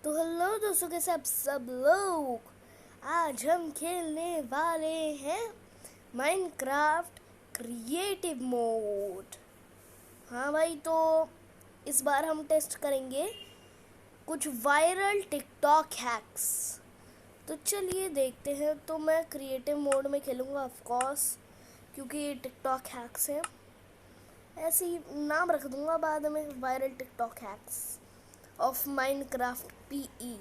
तो हेलो दोस्तों के सब लोग। आज हम खेलने वाले हैं माइनक्राफ्ट क्रिएटिव मोड। हाँ भाई, तो इस बार हम टेस्ट करेंगे कुछ वायरल टिकटॉक हैक्स। तो चलिए देखते हैं। तो मैं क्रिएटिव मोड में खेलूँगा ऑफ कोर्स, क्योंकि ये टिकटॉक हैक्स हैं। ऐसे ही नाम रख दूँगा बाद में, viral TikTok hacks of Minecraft PE.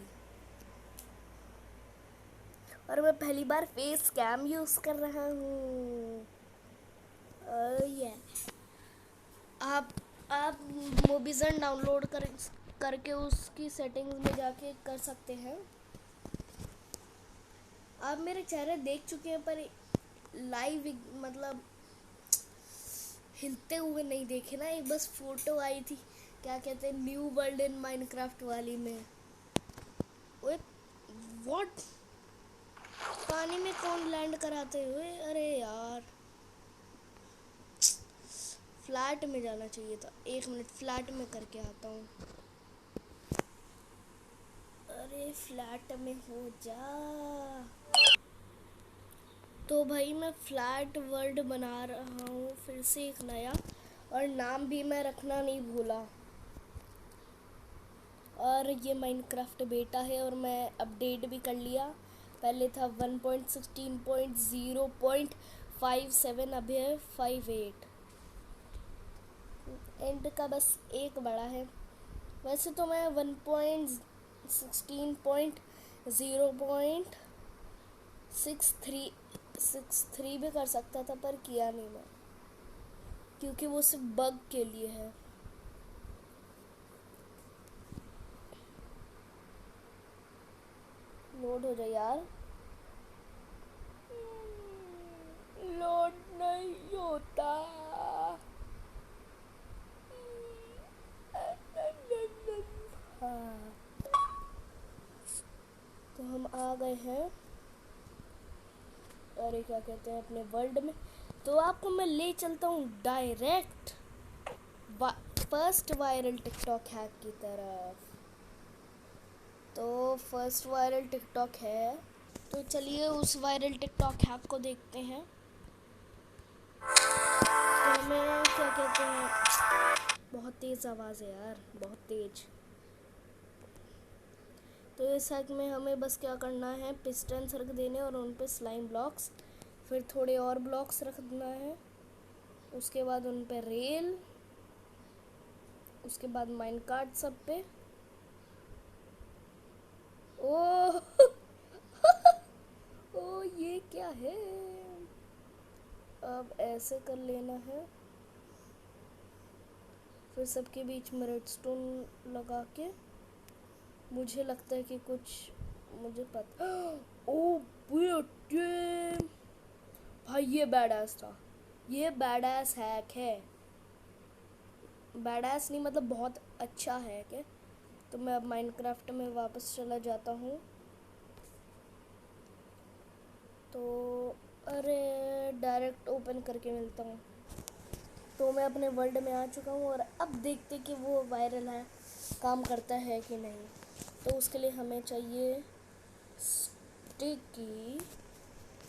और मैं पहली बार फेस कैम यूज़ कर रहा हूँ। आप मोबिजन डाउनलोड करके उसकी सेटिंग्स में जाके कर सकते हैं। आप मेरे चेहरे देख चुके हैं, पर लाइव मतलब हिलते हुए नहीं देखे ना। एक बस फोटो आई थी, क्या कहते हैं, न्यू वर्ल्ड इन माइनक्राफ्ट वाली में। ओए व्हाट, पानी में कौन लैंड कराते हुए? अरे यार, फ्लैट में जाना चाहिए था। एक मिनट, फ्लैट में करके आता हूँ। अरे फ्लैट में हो जा। तो भाई मैं फ्लैट वर्ल्ड बना रहा हूँ फिर से एक नया, और नाम भी मैं रखना नहीं भूला। और ये माइनक्राफ्ट बेटा है, और मैं अपडेट भी कर लिया। पहले था 1.16.0.57, अभी है 58। एंड का बस एक बड़ा है। वैसे तो मैं 1.16.0.63 भी कर सकता था, पर किया नहीं मैं, क्योंकि वो सिर्फ बग के लिए है। लोड हो जाए यार। लोड नहीं होता। हाँ, तो हम आ गए हैं, अरे क्या कहते हैं, अपने वर्ल्ड में। तो आपको मैं ले चलता हूँ direct first viral TikTok hack की तरफ। तो फर्स्ट वायरल टिकटॉक है, तो चलिए उस वायरल टिकटॉक हैक को देखते हैं। तो हमें क्या कहते हैं, बहुत तेज़ आवाज़ है यार, बहुत तेज़। तो इस हैक में हमें बस क्या करना है, पिस्टन्स रख देने और उन पे स्लाइम ब्लॉक्स, फिर थोड़े और ब्लॉक्स रख देना है, उसके बाद उन पे रेल, उसके बाद माइनकार्ट सब पे। ओह ओ ये क्या है? अब ऐसे कर लेना है, फिर सबके बीच में रेडस्टोन लगा के। मुझे लगता है कि कुछ, मुझे पता ओ बेटे भाई, ये बैडास था, ये बैडास हैक है। बैडास नहीं, मतलब बहुत अच्छा हैक है। तो मैं अब माइनक्राफ्ट में वापस चला जाता हूँ। तो अरे डायरेक्ट ओपन करके मिलता हूँ। तो मैं अपने वर्ल्ड में आ चुका हूँ, और अब देखते कि वो वायरल है, काम करता है कि नहीं। तो उसके लिए हमें चाहिए स्टिकी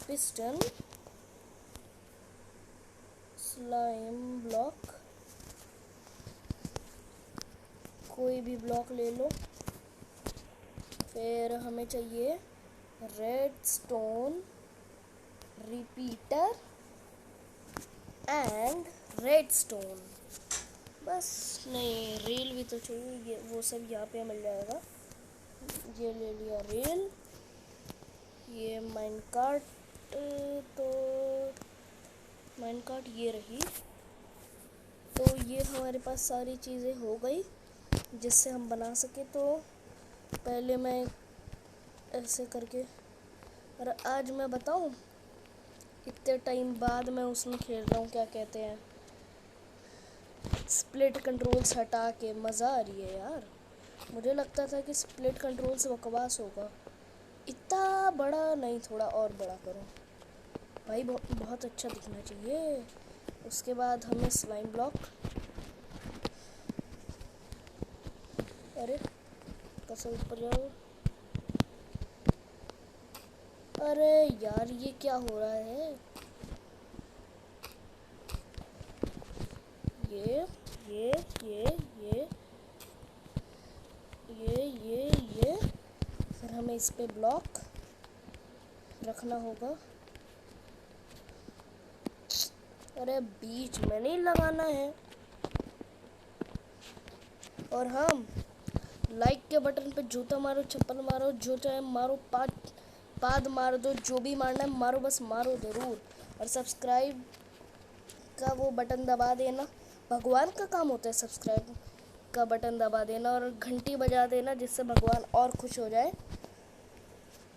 पिस्टन, स्लाइम ब्लॉक, कोई भी ब्लॉक ले लो। फिर हमें चाहिए रेडस्टोन रिपीटर एंड रेडस्टोन। बस नहीं, रेल भी तो चाहिए, ये वो सब यहाँ पे मिल जाएगा। ये ले लिया रेल। ये माइनकार्ट, तो माइनकार्ट ये रही। तो ये हमारे पास सारी चीज़ें हो गई जिससे हम बना सके। तो पहले मैं ऐसे करके, और आज मैं बताऊं, इतने टाइम बाद मैं उसमें खेल रहा हूँ, क्या कहते हैं, स्प्लिट कंट्रोल्स हटा के। मज़ा आ रही है यार। मुझे लगता था कि स्प्लिट कंट्रोल्स बकवास होगा। इतना बड़ा नहीं, थोड़ा और बड़ा करो भाई, बहुत अच्छा दिखना चाहिए। उसके बाद हमें स्लाइम ब्लॉक, अरे हल्का सा ऊपर जाओ। अरे यार ये क्या हो रहा है? ये ये ये ये ये फिर हमें इस पे ब्लॉक रखना होगा। अरे बीच में नहीं लगाना है। और हम लाइक के बटन पे जूता मारो, चप्पल मारो, जो चाहे मारो, पाद मार दो, जो भी मारना है मारो, बस मारो ज़रूर। और सब्सक्राइब का वो बटन दबा देना, भगवान का काम होता है सब्सक्राइब का बटन दबा देना और घंटी बजा देना, जिससे भगवान और खुश हो जाए।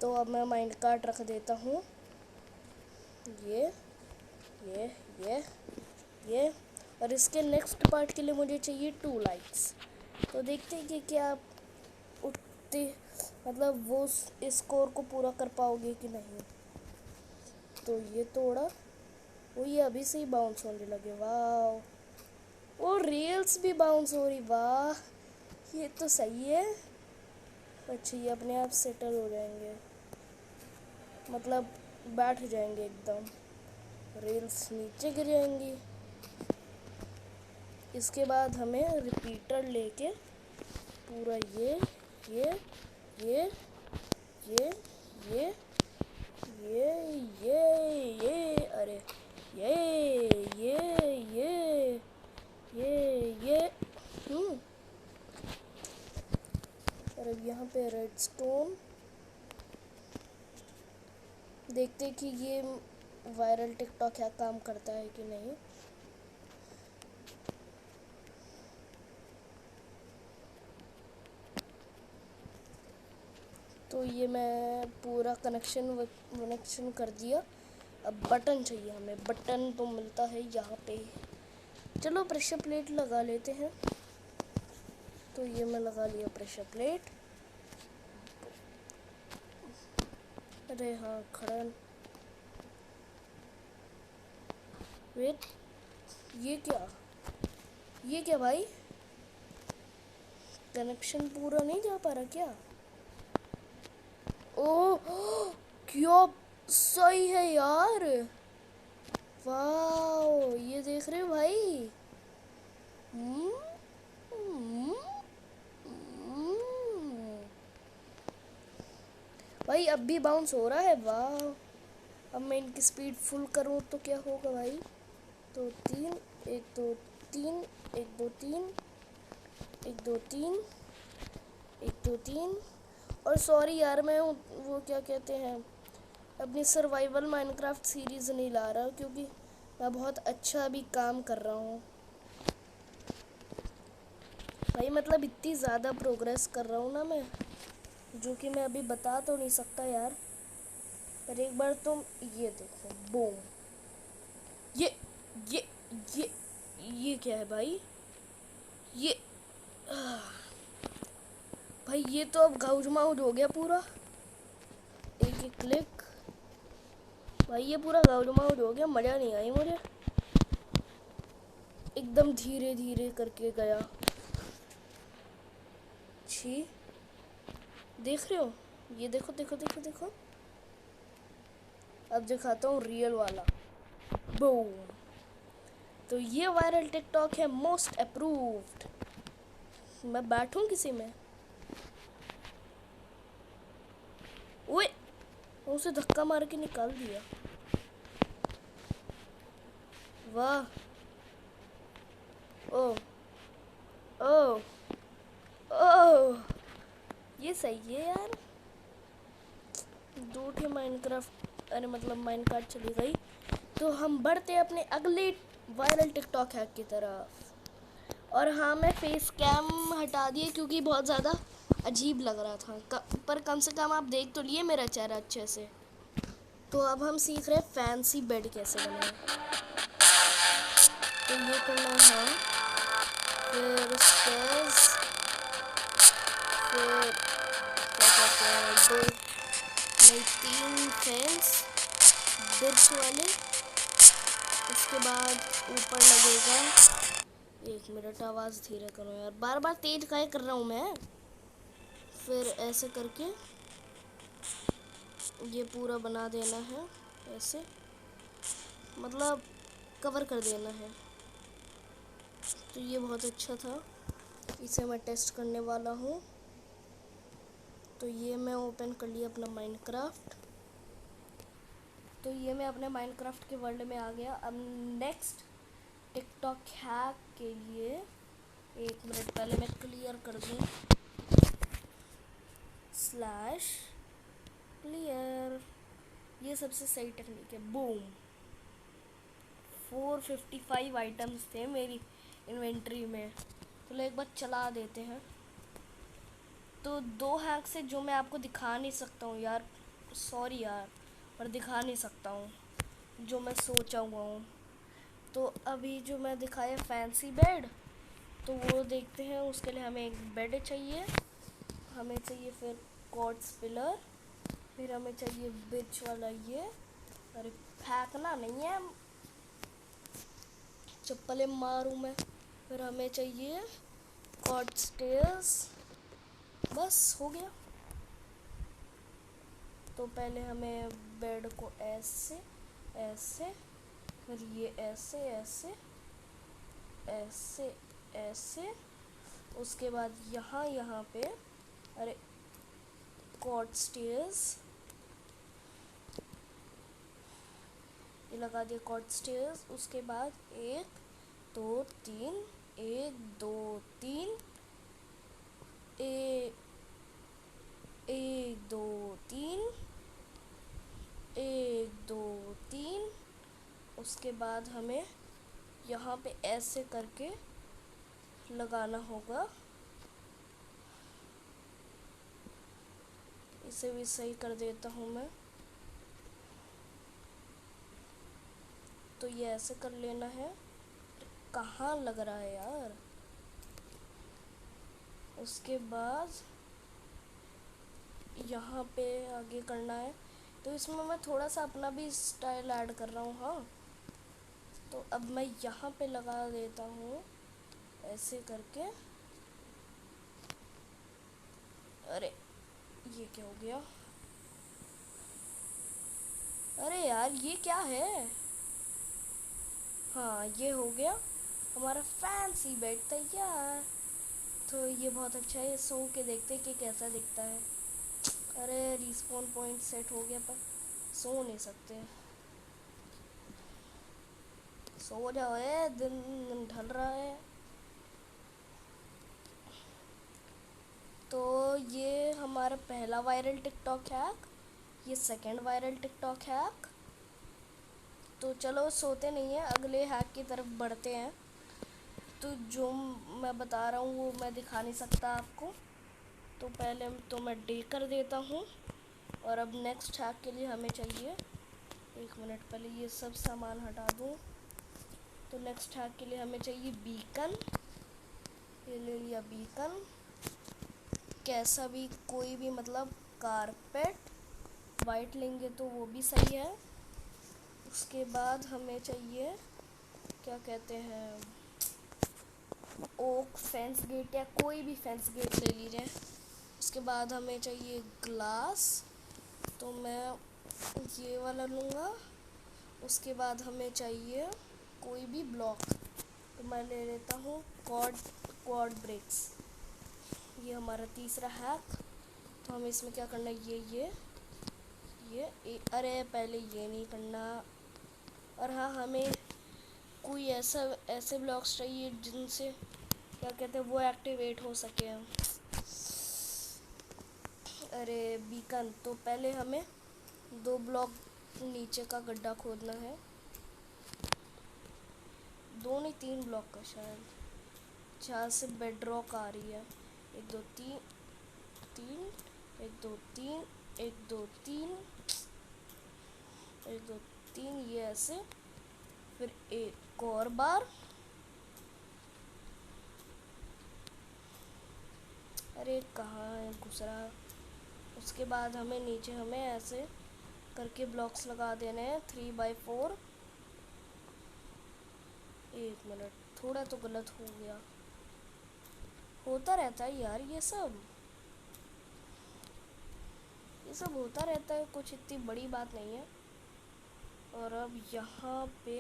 तो अब मैं माइंड कार्ड रख देता हूँ। ये ये ये ये और इसके नेक्स्ट पार्ट के लिए मुझे चाहिए 2 लाइक्स। तो देखते हैं कि क्या आप उठते मतलब वो स्कोर को पूरा कर पाओगे कि नहीं। तो ये तोड़ा, वो ये अभी से ही बाउंस होने लगे। वाह, वो रील्स भी बाउंस हो रही। वाह, ये तो सही है। अच्छा, ये अपने आप सेटल हो जाएंगे, मतलब बैठ जाएंगे एकदम। रील्स नीचे गिर जाएंगी। इसके बाद हमें रिपीटर लेके पूरा ये ये ये ये ये ये ये अरे ये ये ये ये और अब यहाँ पे रेडस्टोन। देखते कि ये वायरल टिकटॉक क्या काम करता है कि नहीं। तो ये मैं पूरा कनेक्शन कर दिया। अब बटन चाहिए हमें। बटन तो मिलता है यहाँ पे। चलो प्रेशर प्लेट लगा लेते हैं। तो ये मैं लगा लिया प्रेशर प्लेट। अरे हाँ, खड़ा वेट, ये क्या भाई? कनेक्शन पूरा नहीं जा पा रहा क्या? ओह, क्या सही है यार। वाह, ये देख रहे हो भाई? भाई अब भी बाउंस हो रहा है। वाह, अब मैं इनकी स्पीड फुल करूँ तो क्या होगा भाई? तो 3 1 2 3 1 2 3 1 2 3 1 2 3। और सॉरी यार, मैं वो क्या कहते हैं, अपनी सर्वाइवल माइनक्राफ्ट सीरीज़ नहीं ला रहा क्योंकि मैं बहुत अच्छा अभी काम कर रहा हूँ भाई। मतलब इतनी ज़्यादा प्रोग्रेस कर रहा हूँ ना मैं, जो कि मैं अभी बता तो नहीं सकता यार। पर एक बार तुम ये देखो, बूम। ये ये ये ये क्या है भाई? ये भाई ये तो अब गाउज माउज हो गया पूरा। एक एक क्लिक भाई, ये पूरा गाउज माउज हो गया। मज़ा नहीं आई मुझे। एकदम धीरे धीरे करके गया। छी, देख रहे हो? ये देखो देखो देखो देखो। अब दिखाता हूँ रियल वाला। बूम। तो ये वायरल टिकटॉक है, मोस्ट अप्रूव्ड। मैं बैठूं किसी में? ओए, उसे धक्का मार के निकाल दिया। वाह, ओ ओ ओ, ये सही है यार। 2 ठे माइनक्राफ्ट, अरे मतलब माइनकार्ट चली गई। तो हम बढ़ते हैं अपने अगले वायरल टिकटॉक हैक की तरफ। और हाँ, मैं फेस कैम हटा दिए क्योंकि बहुत ज़्यादा अजीब लग रहा था। पर कम से कम आप देख तो लिए मेरा चेहरा अच्छे से। तो अब हम सीख रहे हैं फैंसी बेड कैसे बनाए। तो ये करना है, फिर स्टेयर्स, फिर क्या कहते हैं, 2 नहीं 3 फैंस बिर्च वाले। उसके बाद ऊपर लगेगा, 1 मिनट आवाज़ धीरे करो यार, बार बार तेज काहे कर रहा हूँ मैं। फिर ऐसे करके ये पूरा बना देना है, ऐसे मतलब कवर कर देना है। तो ये बहुत अच्छा था, इसे मैं टेस्ट करने वाला हूँ। तो ये मैं ओपन कर लिया अपना माइनक्राफ्ट। तो ये मैं अपने माइनक्राफ्ट के वर्ल्ड में आ गया। अब नेक्स्ट टिकटॉक हैक के लिए 1 मिनट पहले मैं क्लियर कर दूँ, स्लैश क्लियर। ये सबसे सही टेक्निक है। बूम, 455 आइटम्स थे मेरी इन्वेंट्री में। तो एक बार चला देते हैं। तो 2 हैक से जो मैं आपको दिखा नहीं सकता हूँ यार, सॉरी यार, पर दिखा नहीं सकता हूँ जो मैं सोचा हुआ हूँ। तो अभी जो मैं दिखाया फैंसी बेड, तो वो देखते हैं। उसके लिए हमें एक बेड चाहिए, हमें चाहिए फिर कॉर्ड्स पिलर, फिर हमें चाहिए बिच वाला ये, अरे फेंकना नहीं है, चप्पलें मारूँ मैं। फिर हमें चाहिए कॉर्ड स्टेयर्स, बस हो गया। तो पहले हमें बेड को ऐसे ऐसे, फिर ये ऐसे ऐसे ऐसे ऐसे, उसके बाद यहाँ पे अरे कॉर्ड स्टेयर्स ये लगा दिए, कॉर्ड स्टेयर्स। उसके बाद 1 2 3, 1 2 3, 1 2 3, 1 2 3। उसके बाद हमें यहाँ पे ऐसे करके लगाना होगा। इसे भी सही कर देता हूँ मैं। तो ये ऐसे कर लेना है। कहाँ लग रहा है यार। उसके बाद यहाँ पे आगे करना है। तो इसमें मैं थोड़ा सा अपना भी स्टाइल ऐड कर रहा हूँ। हाँ, तो अब मैं यहाँ पे लगा देता हूँ ऐसे करके। अरे ये क्या हो गया, अरे यार ये क्या है। हाँ, ये हो गया हमारा फैंसी बेड तैयार। तो ये बहुत अच्छा है, सो के देखते हैं कि कैसा दिखता है। अरे रिस्पॉन पॉइंट सेट हो गया, पर सो नहीं सकते। सो जाओ, दिन ढल रहा है। तो ये हमारा पहला वायरल टिकटॉक हैक, ये सेकंड वायरल टिकटॉक हैक। तो चलो सोते नहीं है, अगले हैक की तरफ बढ़ते हैं। तो जो मैं बता रहा हूँ वो मैं दिखा नहीं सकता आपको, तो पहले तो मैं डे कर देता हूँ। और अब नेक्स्ट हैक के लिए हमें चाहिए, 1 मिनट पहले ये सब सामान हटा दूँ। तो नेक्स्ट हैक के लिए हमें चाहिए बीकन। ये ले लिया बीकन। कैसा भी, कोई भी, मतलब कारपेट वाइट लेंगे तो वो भी सही है। उसके बाद हमें चाहिए, क्या कहते हैं, ओक फेंस गेट या कोई भी फेंस गेट ले लीजिए। उसके बाद हमें चाहिए ग्लास, तो मैं ये वाला लूँगा। उसके बाद हमें चाहिए कोई भी ब्लॉक, तो मैं ले लेता हूँ क्वाड ब्रिक्स। ये हमारा तीसरा हैक। तो हमें इसमें क्या करना है, अरे पहले ये नहीं करना। और हाँ, हमें कोई ऐसे ब्लॉक्स चाहिए जिनसे, क्या कहते हैं, वो एक्टिवेट हो सके। अरे बीकन, तो पहले हमें 2 ब्लॉक नीचे का गड्ढा खोदना है। 2 नहीं 3 ब्लॉक का शायद, जहाँ से बेडरॉक आ रही है। 1 2 3 3, 1 2 3, 1 2 3, 1 2 3, ये ऐसे। फिर एक और बार, अरे कहाँ है घुस रहा। उसके बाद हमें नीचे ऐसे करके ब्लॉक्स लगा देने हैं 3x4। 1 मिनट, थोड़ा तो गलत हो गया, होता रहता है यार ये सब। ये सब होता रहता है, कुछ इतनी बड़ी बात नहीं है। और अब यहाँ पे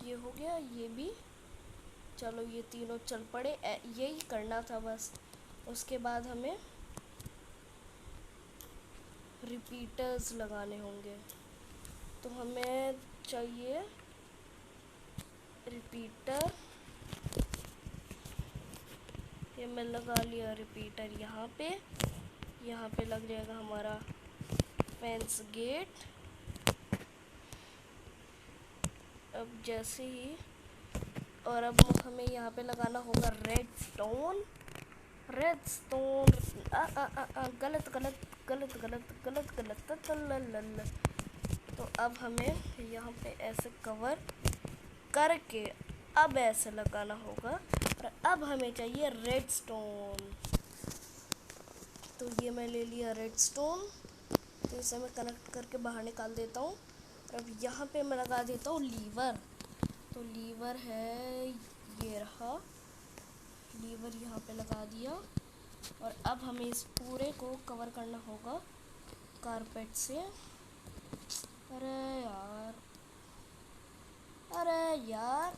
ये हो गया, ये भी। चलो ये तीनों चल पड़े, यही करना था बस। उसके बाद हमें रिपीटर्स लगाने होंगे, तो हमें चाहिए रिपीटर। ये मैं लगा लिया रिपीटर यहाँ पे लग जाएगा हमारा फेंस गेट। अब जैसे ही, और अब हमें यहाँ पे लगाना होगा रेडस्टोन। गलत गलत गलत गलत गलत गलत। तो अब हमें यहाँ पे ऐसे कवर करके अब ऐसे लगाना होगा। और अब हमें चाहिए रेडस्टोन, तो ये मैं ले लिया रेडस्टोन। तो इसे मैं कनेक्ट करके बाहर निकाल देता हूँ। और अब यहाँ पे मैं लगा देता हूँ लीवर। तो लीवर है, ये रहा लीवर, यहाँ पे लगा दिया। और अब हमें इस पूरे को कवर करना होगा कारपेट से। अरे यार, अरे यार,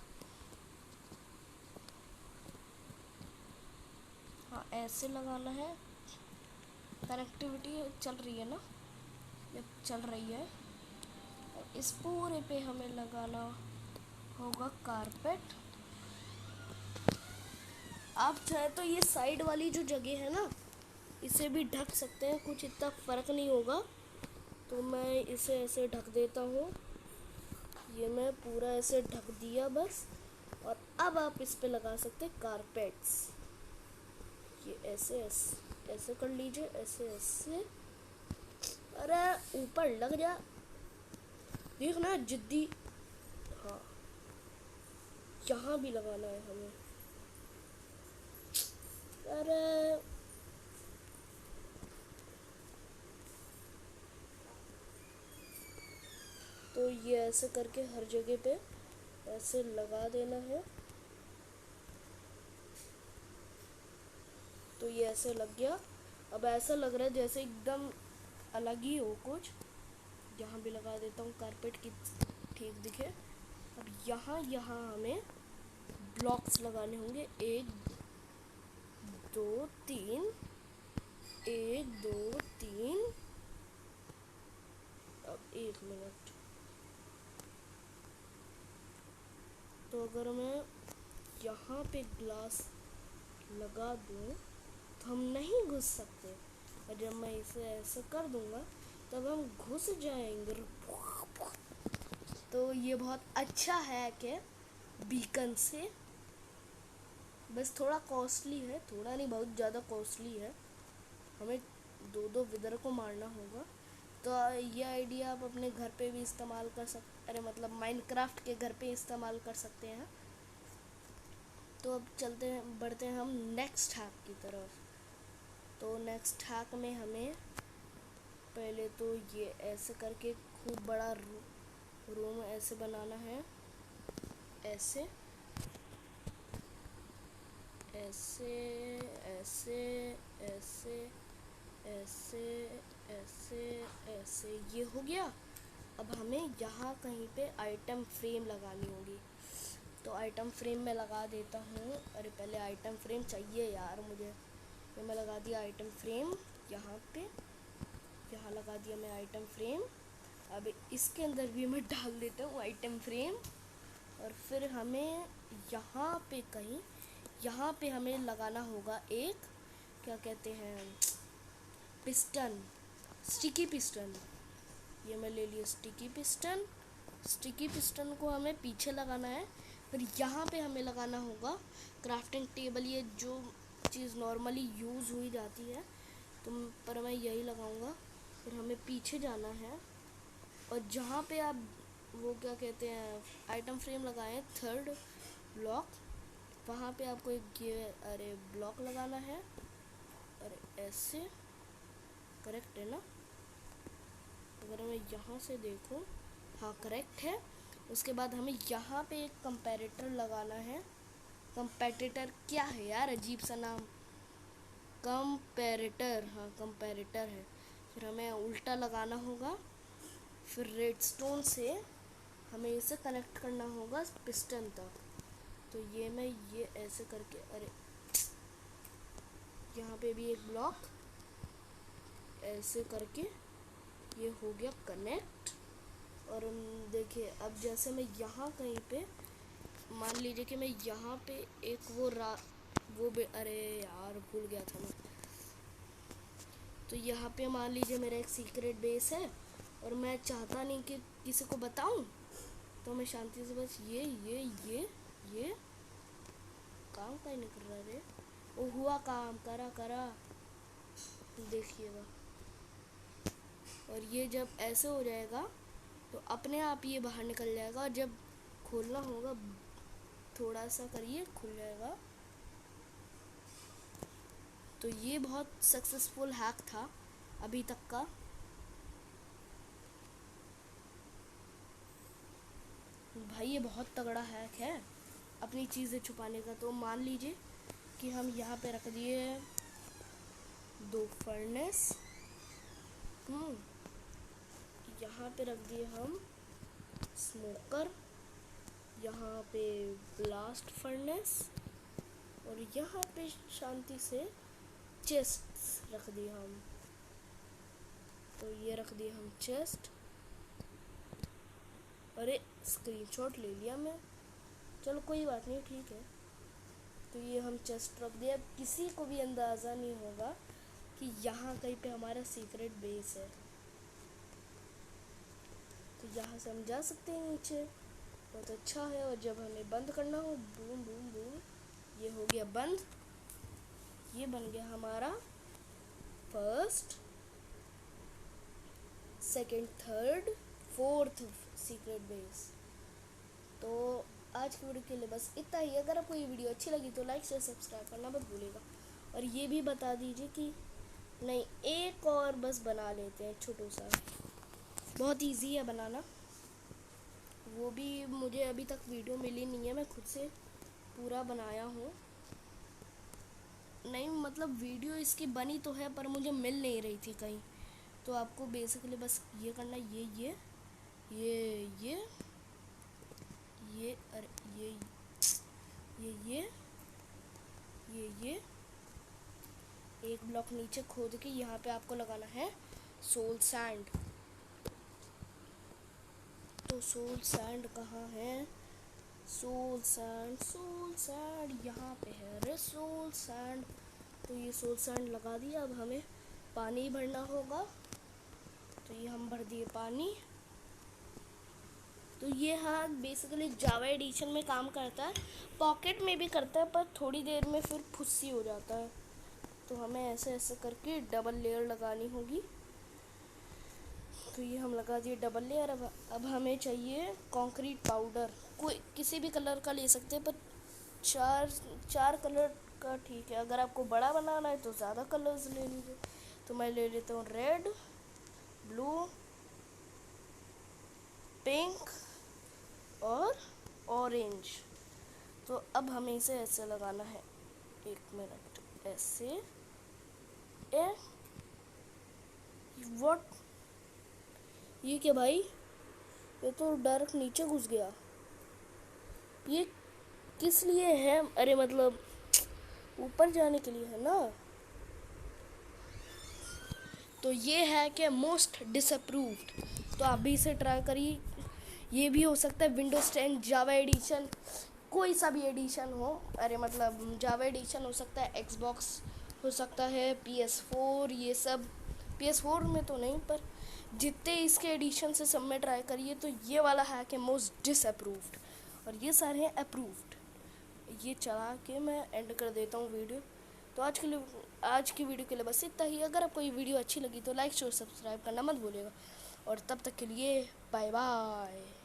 हाँ ऐसे लगाना है। कनेक्टिविटी चल रही है ना, ये चल रही है। और इस पूरे पे हमें लगाना होगा कारपेट। आप चाहे तो ये साइड वाली जो जगह है ना, इसे भी ढक सकते हैं, कुछ इतना फ़र्क नहीं होगा। तो मैं इसे ऐसे ढक देता हूँ। ये मैं पूरा ऐसे ढक दिया बस। और अब आप इस पे लगा सकते हैं कारपेट्स। ये ऐसे ऐसे ऐसे कर लीजिए, ऐसे ऐसे। अरे ऊपर लग जा, देखना जिद्दी। हाँ, यहाँ भी लगाना है हमें। अरे तो ये ऐसे करके हर जगह पे ऐसे लगा देना है। तो ये ऐसे लग गया। अब ऐसा लग रहा है जैसे एकदम अलग ही हो कुछ। यहाँ भी लगा देता हूँ कारपेट की, ठीक दिखे। अब यहाँ हमें ब्लॉक्स लगाने होंगे, 1 2 3, 1 2 3। अब 1 मिनट, तो अगर मैं यहाँ पे ग्लास लगा दूँ तो हम नहीं घुस सकते। और जब मैं इसे ऐसे कर दूँगा तब हम घुस जाएंगे। तो ये बहुत अच्छा है कि बीकन से, बस थोड़ा कॉस्टली है, थोड़ा नहीं बहुत ज़्यादा कॉस्टली है। हमें 2 विदर को मारना होगा। तो ये आइडिया आप अपने घर पे भी इस्तेमाल कर सकते, अरे मतलब माइनक्राफ्ट के घर पे इस्तेमाल कर सकते हैं। तो अब चलते हैं, बढ़ते हैं हम नेक्स्ट हैक की तरफ। तो नेक्स्ट हैक में हमें पहले तो ये ऐसे करके खूब बड़ा रूम ऐसे बनाना है, ऐसे ऐसे ऐसे ऐसे ऐसे ऐसे ऐसे, ये हो गया। अब हमें यहाँ कहीं पे आइटम फ्रेम लगानी होगी। तो आइटम फ्रेम में लगा देता हूँ। अरे पहले आइटम फ्रेम चाहिए यार मुझे। ये मैं लगा दिया आइटम फ्रेम यहाँ पे, यहाँ लगा दिया मैं आइटम फ्रेम। अब इसके अंदर भी मैं डाल देता हूँ आइटम फ्रेम। और फिर हमें यहाँ पे कहीं, यहाँ पे हमें लगाना होगा एक, क्या कहते हैं, पिस्टन, स्टिकी पिस्टन। ये मैं ले लिया स्टिकी पिस्टन। स्टिकी पिस्टन को हमें पीछे लगाना है। फिर यहाँ पे हमें लगाना होगा क्राफ्टिंग टेबल, ये जो चीज़ नॉर्मली यूज़ हुई जाती है, तो पर मैं यही लगाऊंगा। फिर हमें पीछे जाना है, और जहाँ पे आप वो क्या कहते हैं आइटम फ्रेम लगाएं, 3rd ब्लॉक, वहाँ पे आपको एक ये अरे ब्लॉक लगाना है। अरे ऐसे करेक्ट है ना? अगर मैं यहाँ से देखूँ, हाँ करेक्ट है। उसके बाद हमें यहाँ पे एक कंपैरेटर लगाना है। कंपैरेटर क्या है यार, अजीब सा नाम। कंपैरेटर, हाँ कंपैरेटर है। फिर हमें उल्टा लगाना होगा, फिर रेडस्टोन से हमें इसे कनेक्ट करना होगा पिस्टन तक। तो ये मैं ये ऐसे करके, अरे यहाँ पे भी एक ब्लॉक ऐसे करके ये हो गया कनेक्ट। और देखिए अब जैसे मैं यहाँ कहीं पे, मान लीजिए कि मैं यहाँ पे एक अरे यार भूल गया था मैं। तो यहाँ पे मान लीजिए मेरा एक सीक्रेट बेस है और मैं चाहता नहीं कि किसी को बताऊं, तो मैं शांति से बस ये काम का ही नहीं कर रहा रे। वो हुआ काम, करा देखिएगा। और ये जब ऐसे हो जाएगा तो अपने आप ये बाहर निकल जाएगा, और जब खोलना होगा थोड़ा सा करिए, खुल जाएगा। तो ये बहुत सक्सेसफुल हैक था अभी तक का। भाई ये बहुत तगड़ा हैक है अपनी चीज़ें छुपाने का। तो मान लीजिए कि हम यहाँ पे रख दिए 2 फर्नेस, यहाँ पे रख दिए हम स्मोकर, यहाँ पे ब्लास्ट फर्नेस, और यहाँ पे शांति से चेस्ट रख दिए हम। तो ये रख दिए हम चेस्ट। अरे स्क्रीनशॉट ले लिया मैं, चलो कोई बात नहीं, ठीक है। तो ये हम चेस्ट रख दिया। अब किसी को भी अंदाज़ा नहीं होगा कि यहाँ कहीं पे हमारा सीक्रेट बेस है। तो यहाँ से हम जा सकते हैं नीचे, बहुत अच्छा है। और जब हमें बंद करना हो, बूम बूम बूम, ये हो गया बंद। ये बन गया हमारा first, second, third, fourth secret base. तो आज की वीडियो के लिए बस इतना ही। अगर आपको ये वीडियो अच्छी लगी तो लाइक शेयर सब्सक्राइब करना मत भूलिएगा। और ये भी बता दीजिए कि नहीं, एक और बस बना लेते हैं छोटू सा, बहुत इजी है बनाना। वो भी मुझे अभी तक वीडियो मिली नहीं है, मैं खुद से पूरा बनाया हूँ। नहीं मतलब वीडियो इसकी बनी तो है पर मुझे मिल नहीं रही थी कहीं। तो आपको बेसिकली बस ये करना, ये अरे ये एक ब्लॉक नीचे खोद के यहाँ पे आपको लगाना है सोल सैंड। तो सोल सैंड कहाँ है? सोल सैंड यहाँ पे है। अरे सोल सैंड, तो ये सोल सैंड लगा दिया। अब हमें पानी भरना होगा, तो ये हम भर दिए पानी। तो ये हाँ बेसिकली जावा एडिशन में काम करता है, पॉकेट में भी करता है, पर थोड़ी देर में फिर फुस्सी हो जाता है। तो हमें ऐसे ऐसे करके डबल लेयर लगानी होगी। तो ये हम लगा दिए डबल लेयर। अब हमें चाहिए कंक्रीट पाउडर, कोई किसी भी कलर का ले सकते हैं, पर चार कलर का ठीक है। अगर आपको बड़ा बनाना है तो ज़्यादा कलर्स ले लीजिए। तो मैं ले लेता हूँ रेड, ब्लू, पिंक और ऑरेंज। तो अब हमें इसे ऐसे लगाना है, 1 मिनट, ऐसे। व्हाट, ये क्या भाई? ये तो डायरेक्ट नीचे घुस गया। ये किस लिए है? अरे मतलब ऊपर जाने के लिए है ना। तो ये है कि मोस्ट डिसअप्रूव्ड। तो आप भी इसे ट्राई करिए। ये भी हो सकता है विंडोज 10 जावा एडिशन, कोई सा भी एडिशन हो। अरे मतलब जावा एडिशन हो सकता है, एक्सबॉक्स हो सकता है, PS4, ये सब। PS4 में तो नहीं, पर जितने इसके एडिशन से सब में ट्राई करिए। तो ये वाला है कि मोस्ट डिसअप्रूव्ड, और ये सारे हैं अप्रूव्ड। ये चला के मैं एंड कर देता हूँ वीडियो। तो आज की वीडियो के लिए बस इतना ही। अगर आपको ये वीडियो अच्छी लगी तो लाइक शेयर सब्सक्राइब करना मत भूलिएगा। और तब तक के लिए बाय बाय।